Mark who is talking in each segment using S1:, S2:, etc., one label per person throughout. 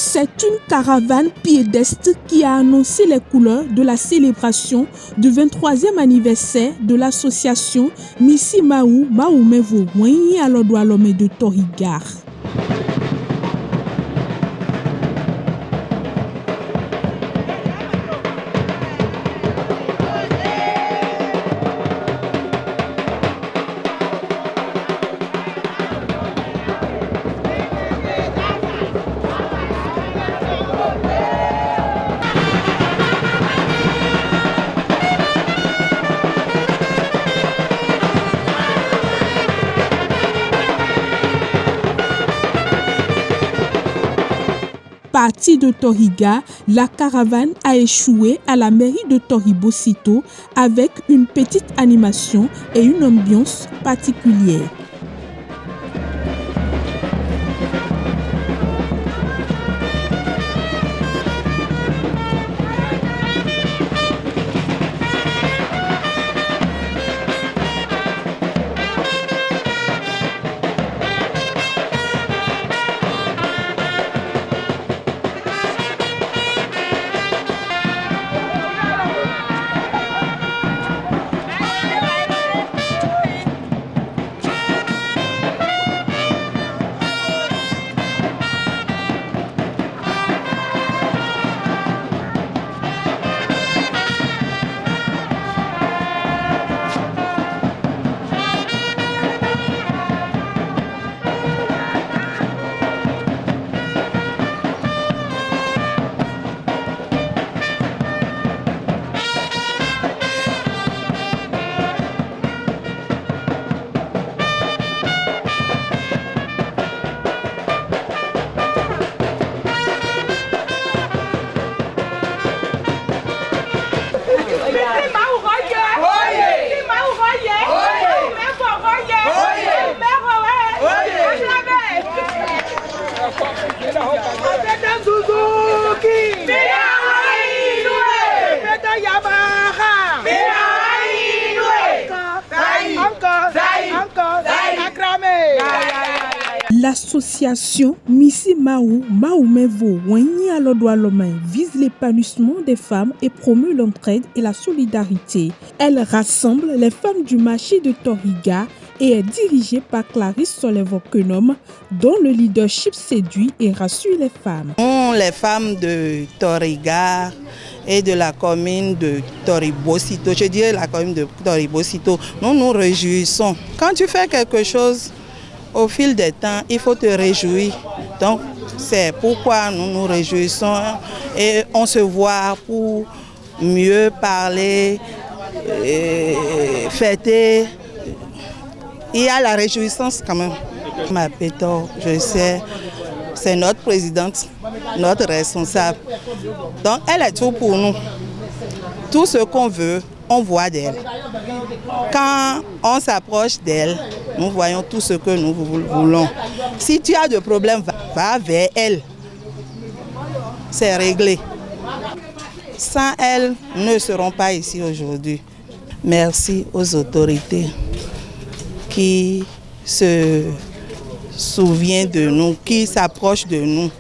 S1: C'est une caravane piédestre qui a annoncé les couleurs de la célébration du 23e anniversaire de l'association Misi Maou Maoumevo Wenyi Alodoualome de Torigar. Partie de Toriga, la caravane a échoué à la mairie de Toribosito avec une petite animation et une ambiance particulière. L'association Misi Maou Maoumevo Wenyi Alodoualome vise l'épanouissement des femmes et promeut l'entraide et la solidarité. Elle rassemble les femmes du marché de Toriga et est dirigée par Clarisse Solevo-Kenom, dont le leadership séduit et rassure les femmes.
S2: Les femmes de Toriga et de la commune de Toribosito, je dirais la commune de Toribosito, nous nous réjouissons. Quand tu fais quelque chose, au fil des temps, il faut te réjouir. Donc, c'est pourquoi nous nous réjouissons et on se voit pour mieux parler, fêter. Il y a la réjouissance quand même. Ma Pétor, je sais, c'est notre présidente, notre responsable. Donc, elle est tout pour nous. Tout ce qu'on veut, on voit d'elle. Quand on s'approche d'elle, nous voyons tout ce que nous voulons. Si tu as des problèmes, va vers elle. C'est réglé. Sans elle, nous ne serons pas ici aujourd'hui. Merci aux autorités qui se souviennent de nous, qui s'approchent de nous.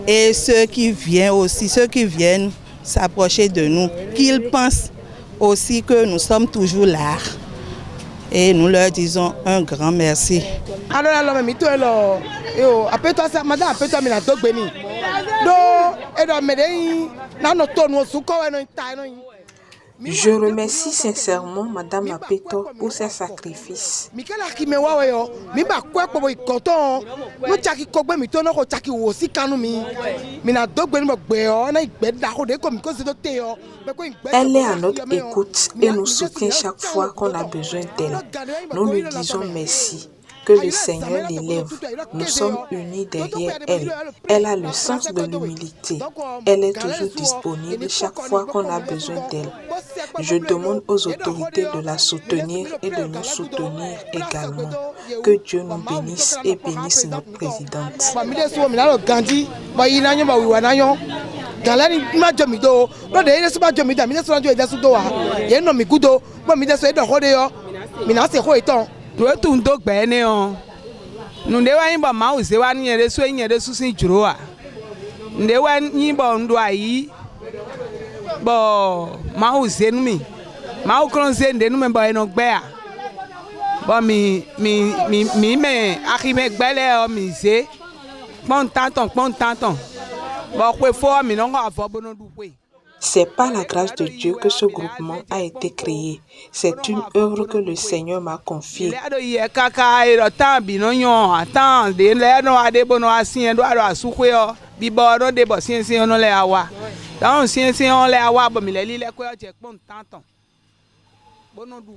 S2: Et ceux qui viennent s'approcher de nous, qu'ils pensent aussi que nous sommes toujours là. Et nous leur disons un grand merci.
S3: Je remercie sincèrement Madame Apeto pour ses sacrifices. Elle est à notre écoute et nous soutient chaque fois qu'on a besoin d'elle. Nous lui disons merci. Que le Seigneur l'élève. Nous sommes unis derrière elle. Elle a le sens de l'humilité. Elle est toujours disponible chaque fois qu'on a besoin d'elle. Je demande aux autorités de la soutenir et de nous soutenir également. Que Dieu nous bénisse et bénisse notre présidente.
S4: Tuetundo gbene o. Nunde wa imba mau ze wa nyere so nyere susin juroa. ndewe ni bo ndo ayi bo ma o zenu mi ma o kron ze ndenu me bo eno gbe a bo mi me akime gbele o mi ze pon tanton bo kwe fo mi no avo bo no du kwe.
S3: C'est par la grâce de Dieu que ce groupement a été créé. C'est une œuvre que le Seigneur m'a confiée.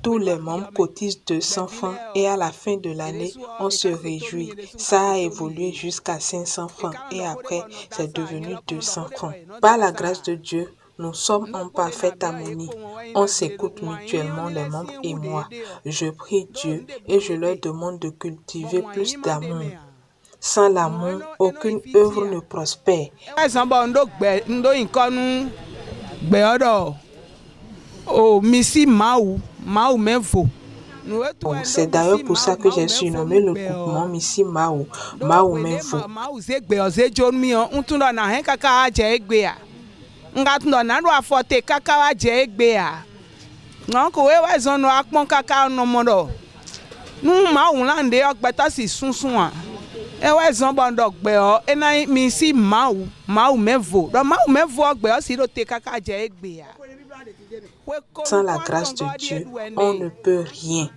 S3: Tous les membres cotisent 200 francs et à la fin de l'année, on se réjouit. Ça a évolué jusqu'à 500 francs et après, c'est devenu 200 francs. Par la grâce de Dieu, nous sommes en parfaite harmonie. On s'écoute mutuellement, les membres et moi. Je prie Dieu et je leur demande de cultiver plus d'amour. Sans l'amour, aucune œuvre ne prospère. C'est d'ailleurs pour ça que j'ai surnommé le groupement Missi Mao, Mao Menfo.
S4: Ngatundo na ndo afote kaka wa je egbe a nko we wa zonu akpon kaka no modo nu ma unlande ogbeta si sunsun a e wa zon bondo gbe o e na mi si ma mevo do ma mevo ogbe o si ro te kaka je egbe a.
S3: Sans la grâce de Dieu, on ne peut rien.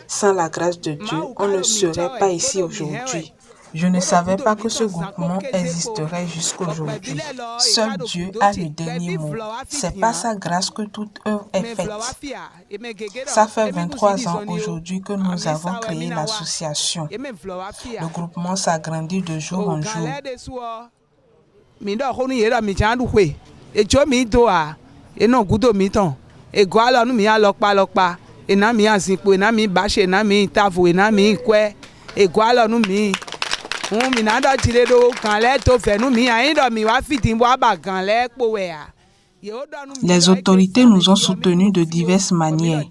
S3: Sans la grâce de Dieu, on ne serait pas ici aujourd'hui. Je ne savais pas que ce groupement existerait jusqu'aujourd'hui. Seul Dieu a le dernier mot. C'est par sa grâce que toute œuvre est faite. Ça fait 23 ans aujourd'hui que nous avons créé l'association. Le groupement s'agrandit de jour en jour. Les autorités nous ont soutenus de diverses manières.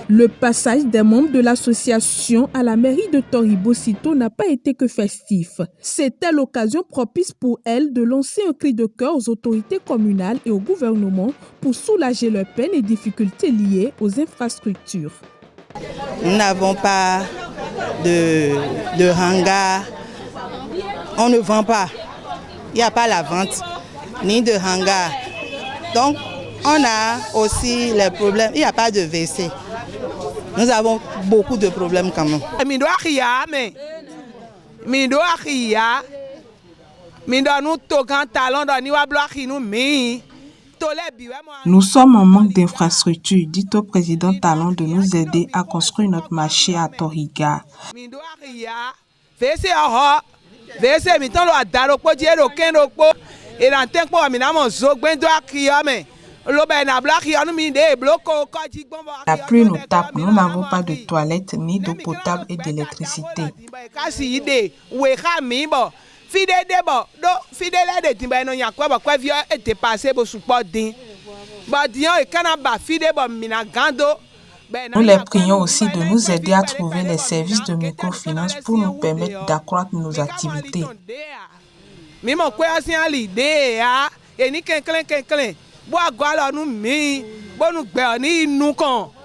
S1: Le passage des membres de l'association à la mairie de Toribo-Sito n'a pas été que festif. C'était l'occasion propice pour elle de lancer un cri de cœur aux autorités communales et au gouvernement pour soulager leurs peines et difficultés liées aux infrastructures.
S2: Nous n'avons pas de hangar. On ne vend pas. Il n'y a pas la vente ni de hangar. Donc, on a aussi les problèmes. Il n'y a pas de WC. Nous avons beaucoup de problèmes quand même.
S3: Nous sommes en manque d'infrastructures. Dites au président Talon de nous aider à construire notre marché à Toriga. La pluie nous tape, nous n'avons pas de toilettes, ni d'eau potable et d'électricité. Nous les prions aussi de nous aider à trouver les services de microfinance pour nous permettre d'accroître nos activités.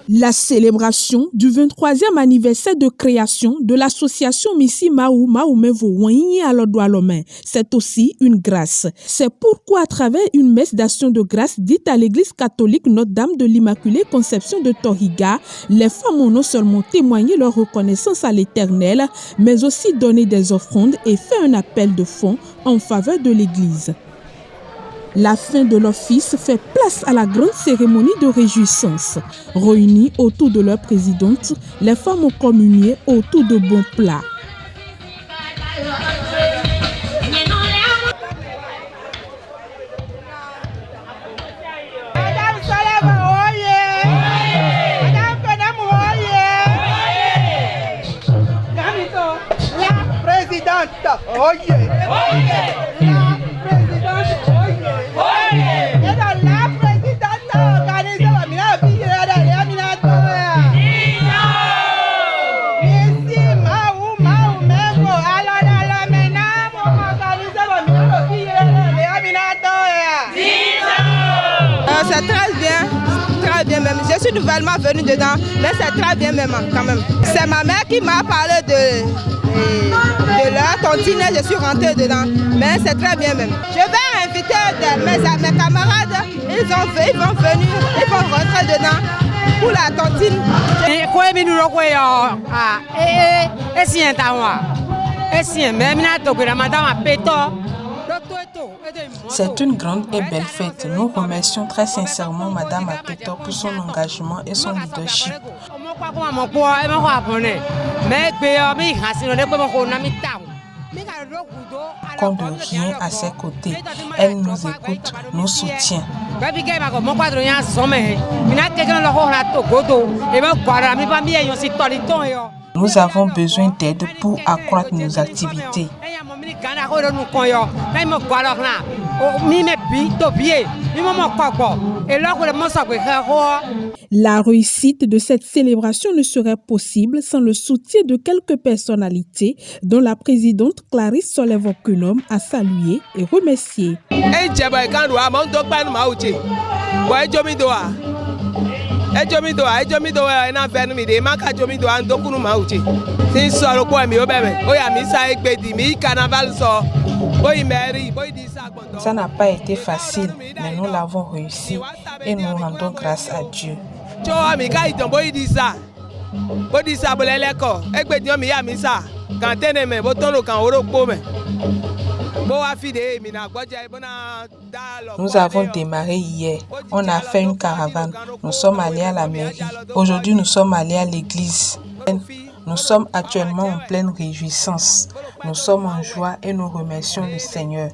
S1: La célébration du 23e anniversaire de création de l'association Missi Mao Mevo Wanyi Alodoualome, c'est aussi une grâce. C'est pourquoi à travers une messe d'action de grâce dite à l'église catholique Notre-Dame de l'Immaculée Conception de Toriga, les femmes ont non seulement témoigné leur reconnaissance à l'Éternel, mais aussi donné des offrandes et fait un appel de fonds en faveur de l'église. La fin de l'office fait place à la grande cérémonie de réjouissance. Réunies autour de leur présidente, les femmes ont communié autour de bons plats.
S5: La présidente, oye, la présidente, oye. même. Je suis nouvellement venue dedans, mais c'est très bien même quand même. C'est ma mère qui m'a parlé de leur tontine, je suis rentrée dedans, mais c'est très bien même. Je vais inviter mes camarades, ils vont venir, ils vont rentrer dedans pour la tontine.
S3: C'est une grande et belle fête. Nous remercions très sincèrement Madame Apetor pour son engagement et son leadership. Qu'on de rien à ses côtés, elle nous écoute, nous soutient. Nous avons besoin d'aide pour accroître nos activités.
S1: La réussite de cette célébration ne serait possible sans le soutien de quelques personnalités dont la présidente Clarisse Soleil-Vokunum a salué et remercié.
S3: Ça n'a pas été facile, mais nous l'avons réussi et nous rendons grâce à Dieu. Nous avons démarré hier. On a fait une caravane. Nous sommes allés à la mairie. Aujourd'hui, nous sommes allés à l'église. Nous sommes actuellement en pleine réjouissance. Nous sommes en joie et nous remercions le Seigneur.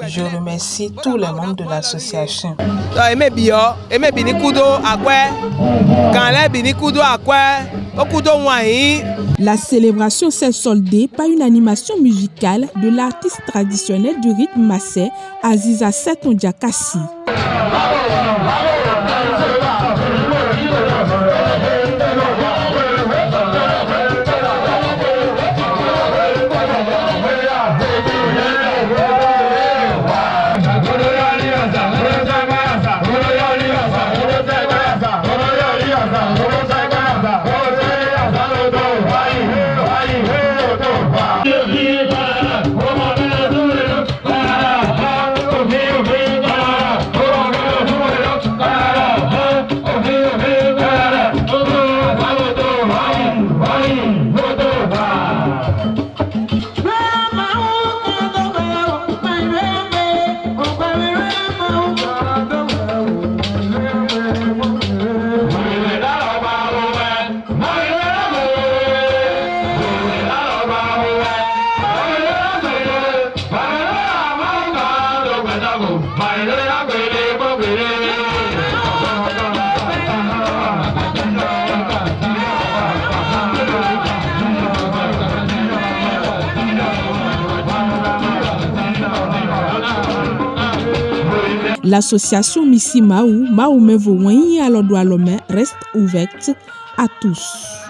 S3: Je remercie tous les membres de l'association.
S1: La célébration s'est soldée par une animation musicale de l'artiste traditionnel du rythme massé, Aziza Seton Diakassi. L'association Missi Mahou, Mahou Mevo Wenyi Alodoualome reste ouverte à tous.